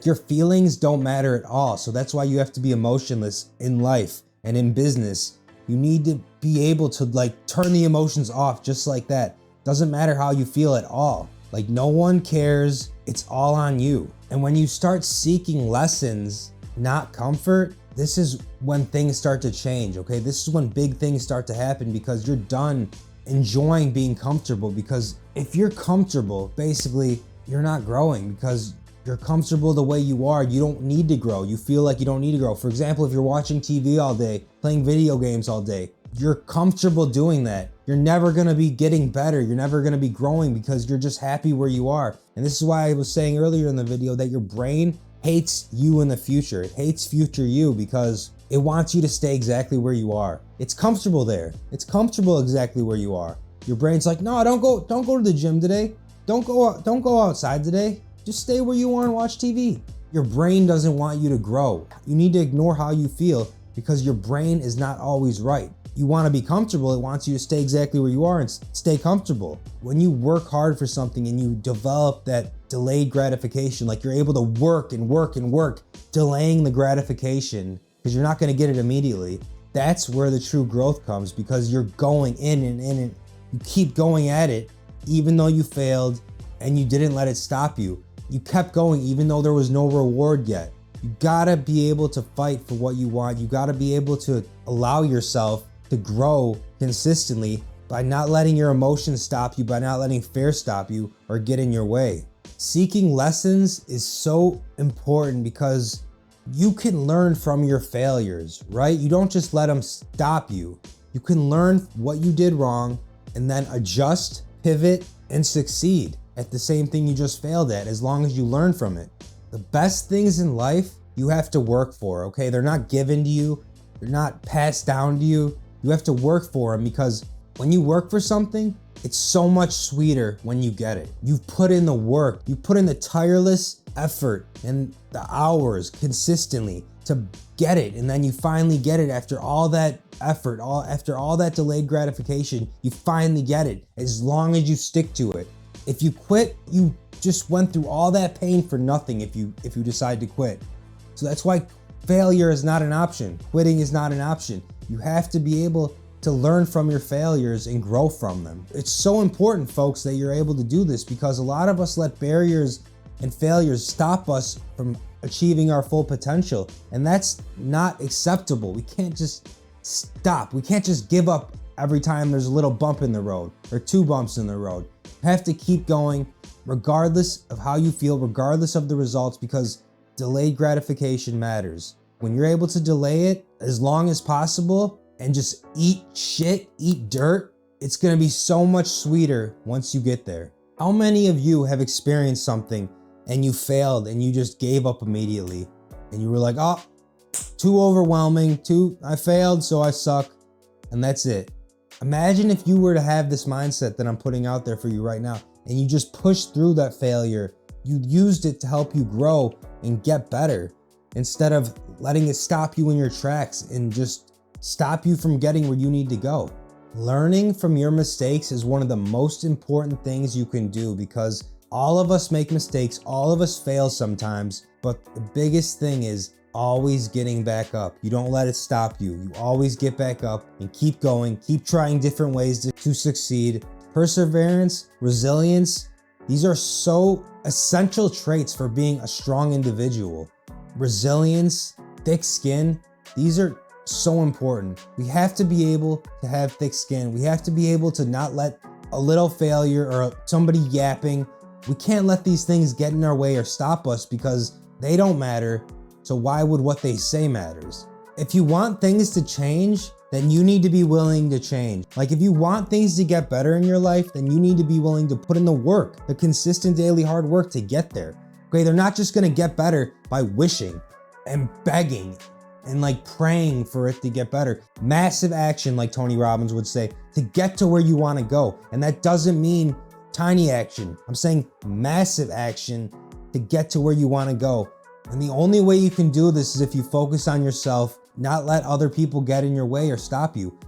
Like, your feelings don't matter at all. So that's why you have to be emotionless in life and in business. You need to be able to like turn the emotions off just like that. Doesn't matter how you feel at all. Like, no one cares. It's all on you. And when you start seeking lessons, not comfort, this is when things start to change, okay? This is when big things start to happen because you're done enjoying being comfortable. Because if you're comfortable, basically, you're not growing because you're comfortable the way you are. You don't need to grow. You feel like you don't need to grow. For example, if you're watching TV all day, playing video games all day, you're comfortable doing that. You're never gonna be getting better. You're never gonna be growing because you're just happy where you are. And this is why I was saying earlier in the video that your brain hates you in the future. It hates future you because it wants you to stay exactly where you are. It's comfortable there. It's comfortable exactly where you are. Your brain's like, no, don't go to the gym today. Don't go outside today. Just stay where you are and watch TV. Your brain doesn't want you to grow. You need to ignore how you feel because your brain is not always right. You want to be comfortable. It wants you to stay exactly where you are and stay comfortable. When you work hard for something and you develop that delayed gratification, like you're able to work and work and work, delaying the gratification because you're not going to get it immediately, that's where the true growth comes because you're going in and you keep going at it even though you failed and you didn't let it stop you. You kept going even though there was no reward yet. You gotta be able to fight for what you want. You gotta be able to allow yourself to grow consistently by not letting your emotions stop you, by not letting fear stop you or get in your way. Seeking lessons is so important because you can learn from your failures, right? You don't just let them stop you. You can learn what you did wrong and then adjust, pivot, and succeed at the same thing you just failed at, as long as you learn from it. The best things in life you have to work for, okay? They're not given to you. They're not passed down to you. You have to work for them because when you work for something, it's so much sweeter when you get it. You've put in the work. You put in the tireless effort and the hours consistently to get it. And then you finally get it after all that effort, after all that delayed gratification, you finally get it as long as you stick to it. If you quit, you just went through all that pain for nothing if you decide to quit. So that's why failure is not an option. Quitting is not an option. You have to be able to learn from your failures and grow from them. It's so important, folks, that you're able to do this because a lot of us let barriers and failures stop us from achieving our full potential. And that's not acceptable. We can't just stop. We can't just give up every time there's a little bump in the road or two bumps in the road. You have to keep going regardless of how you feel, regardless of the results, because delayed gratification matters. When you're able to delay it as long as possible and just eat shit, eat dirt, it's gonna be so much sweeter once you get there. How many of you have experienced something and you failed and you just gave up immediately and you were like, oh, too overwhelming, I failed, so I suck, and that's it. Imagine if you were to have this mindset that I'm putting out there for you right now and you just pushed through that failure. You used it to help you grow and get better instead of letting it stop you in your tracks and just stop you from getting where you need to go. Learning from your mistakes is one of the most important things you can do because all of us make mistakes, all of us fail sometimes, but the biggest thing is always getting back up. You don't let it stop you. You always get back up and keep going, keep trying different ways to succeed. Perseverance, resilience, these are so essential traits for being a strong individual. Resilience, thick skin, these are so important. We have to be able to have thick skin. We have to be able to not let a little failure or somebody yapping, we can't let these things get in our way or stop us because they don't matter. So why would what they say matters? If you want things to change, then you need to be willing to change. Like if you want things to get better in your life, then you need to be willing to put in the work, the consistent daily hard work to get there. Okay, they're not just gonna get better by wishing and begging and like praying for it to get better. Massive action, like Tony Robbins would say, to get to where you wanna go. And that doesn't mean tiny action. I'm saying massive action to get to where you wanna go. And the only way you can do this is if you focus on yourself, not let other people get in your way or stop you.